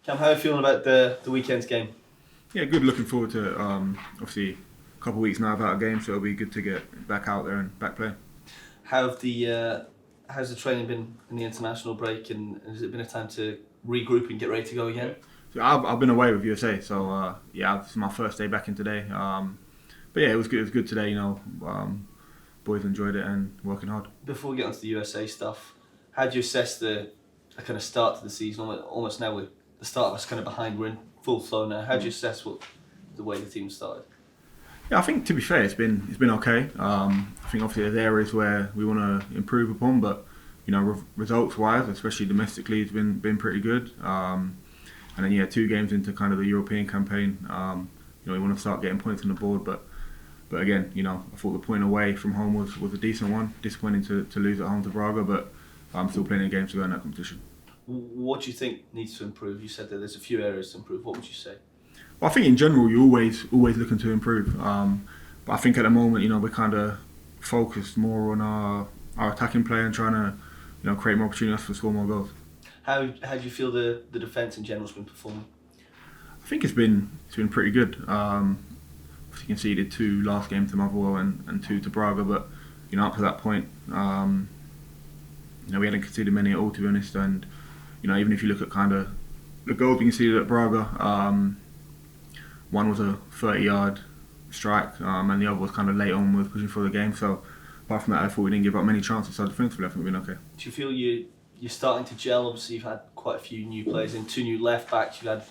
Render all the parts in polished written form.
Cam, how are you feeling about the weekend's game? Yeah, good. Looking forward to it. Obviously, a couple of weeks now without a game, so it'll be good to get back out there and back playing. How's the training been in the international break, and has it been a time to regroup and get ready to go again? So I've been away with USA, so it's my first day back in today. But yeah, it was good. It was good today. Boys enjoyed it and working hard. Before we get onto the USA stuff, how do you assess the kind of start to the season? Almost now with the start of us kind of behind, we're in full flow now. How do you assess the way the team started? Yeah, I think to be fair, it's been okay. I think obviously there's areas where we want to improve upon, but results wise, especially domestically, it's been pretty good. And then 2 games into kind of the European campaign, we want to start getting points on the board, but again, I thought the point away from home was a decent one. Disappointing to lose at home to Braga, but I'm still plenty of games to go in that competition. What do you think needs to improve? You said that there's a few areas to improve. What would you say? Well, I think in general you're always looking to improve. But I think at the moment, we're kind of focused more on our attacking play and trying to, create more opportunities to score more goals. How do you feel the defence in general has been performing? I think it's been pretty good. You conceded 2 last game to Motherwell and 2 to Braga, but up to that point, we hadn't conceded many at all, to be honest. And even if you look at kind of the goals we conceded at Braga, one was a 30-yard strike, and the other was kind of late on with pushing for the game. So apart from that, I thought we didn't give up many chances. So defensively, I think we've been okay. Do you feel you're starting to gel? Obviously, you've had quite a few new players in, 2 new left backs. You've had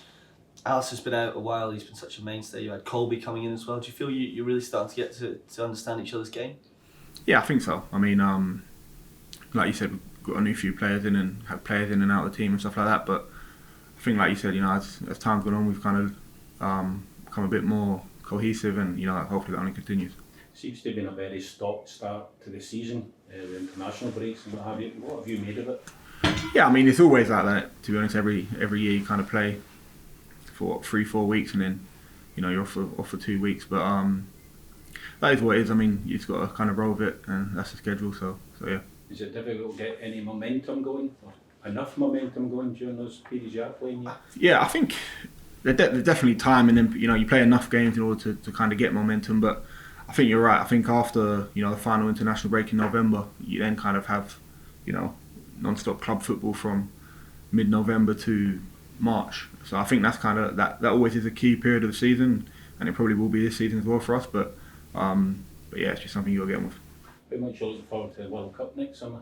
Alice been out a while. He's been such a mainstay. You had Colby coming in as well. Do you feel you're really starting to get to understand each other's game? Yeah, I think so. I mean, like you said, we've got a new few players in and have players in and out of the team and stuff like that. But I think, like you said, as time's gone on, we've kind of become a bit more cohesive, and hopefully that only continues. Seems to have been a very stop start to the season, the international breaks and what have you. What have you made of it? Yeah, I mean, it's always like that. To be honest, every year you kind of play for 3-4 weeks, and then you're off for 2 weeks. But that is what it is. I mean, you've got to kind of roll with it, and that's the schedule. So yeah. Is it difficult to get any momentum going, or enough momentum going during those periods you are playing? Yeah, I think there's definitely time, and then you play enough games in order to kind of get momentum. But I think you're right. I think after the final international break in November, you then kind of have non-stop club football from mid-November to March. So I think that's kind of that always is a key period of the season, and it probably will be this season as well for us. But yeah, it's just something you'll get on with. Pretty much looking forward to the World Cup next summer.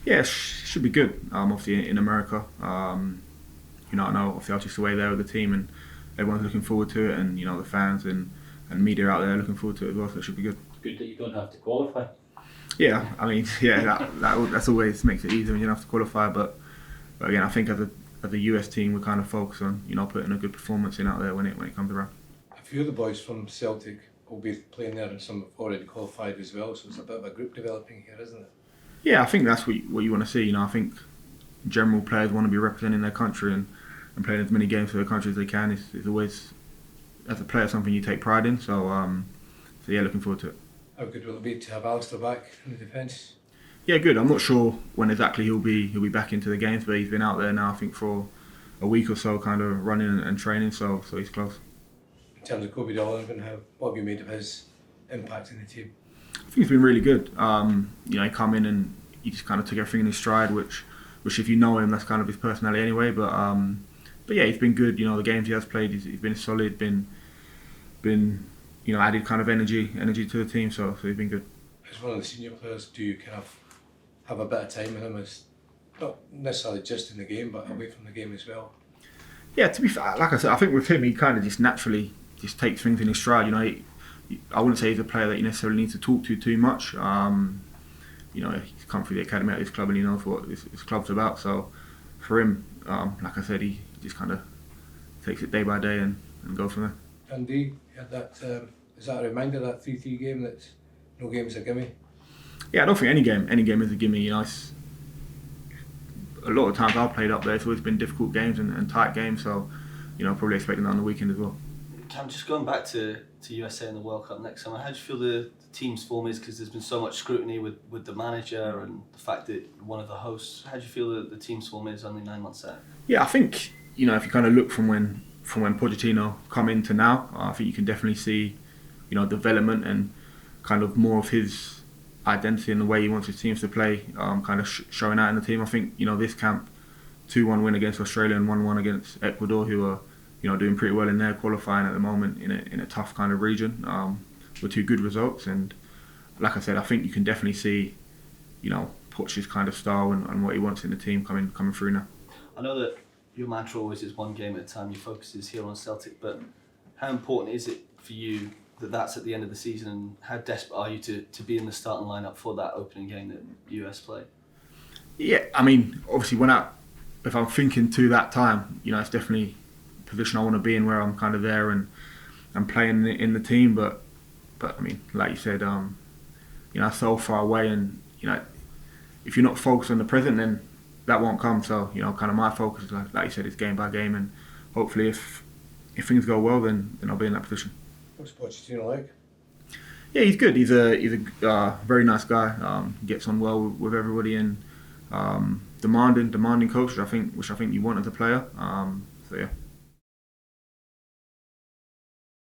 Yeah, it should be good. Obviously in America, I know obviously I was just away there with the team, and everyone's looking forward to it, and the fans and media out there are looking forward to it as well. So it should be good. It's good that you don't have to qualify. Yeah, I mean, that's always makes it easier when you don't have to qualify. But again, I think as a US team, we kind of focus on putting a good performance in out there when it comes around. A few of the boys from Celtic will be playing there, and some have already qualified as well. So it's a bit of a group developing here, isn't it? Yeah, I think that's what you want to see. I think in general players want to be representing their country and playing as many games for their country as they can. It's always, as a player, something you take pride in. So yeah, looking forward to it. How good will it be to have Alistair back in the defence? Yeah, good. I'm not sure when exactly he'll be back into the games, but he's been out there now, I think, for a week or so, kind of running and training. So he's close. In terms of Kobe Donovan, what have you made of his impact in the team? I think he's been really good. He come in and he just kind of took everything in his stride, which if you know him, that's kind of his personality anyway. But yeah, he's been good. The games he has played, he's been solid, been added kind of energy to the team. So he's been good. As one of the senior players, do you kind of have a bit of time with him, as not necessarily just in the game, but away from the game as well? Yeah, to be fair, like I said, I think with him, he kind of just naturally just takes things in his stride. I wouldn't say he's a player that you necessarily need to talk to too much. He's come through the academy at this club and he knows what this club's about. So for him, like I said, he just kind of takes it day by day and goes from there. Dundee, you had that. Is that a reminder, that 3-3 game, that no game's a gimme? Yeah, I don't think any game is a gimme. It's, a lot of times I've played up there, it's always been difficult games and tight games. So probably expecting that on the weekend as well. Cam, just going back to USA and the World Cup next summer, how do you feel the team's form is? Because there's been so much scrutiny with the manager and the fact that you're one of the hosts. How do you feel the team's form is only 9 months out? Yeah, I think you know, if you kind of look from when Pochettino come into now, I think you can definitely see, you know, development and kind of more of his identity and the way he wants his teams to play, kind of showing out in the team. I think, you know, this camp, 2-1 win against Australia and 1-1 against Ecuador, who are, you know, doing pretty well in their qualifying at the moment in a tough kind of region, were 2 good results. And like I said, I think you can definitely see, you know, Poch's kind of style and what he wants in the team coming through now. I know that your mantra always is one game at a time, your focus is here on Celtic, but how important is it for you that that's at the end of the season, and how desperate are you to be in the starting lineup for that opening game that US play? Yeah, I mean, obviously if I'm thinking to that time, you know, it's definitely a position I want to be in where I'm kind of there and playing in the team, but I mean, like you said, you know, so far away, and you know, if you're not focused on the present, then that won't come. So, you know, kind of my focus, like you said, is game by game, and hopefully if things go well, then I'll be in that position. What's Pochettino like? Yeah, he's good. He's a very nice guy. Gets on well with everybody, and demanding coach, which I think you want as a player. So yeah.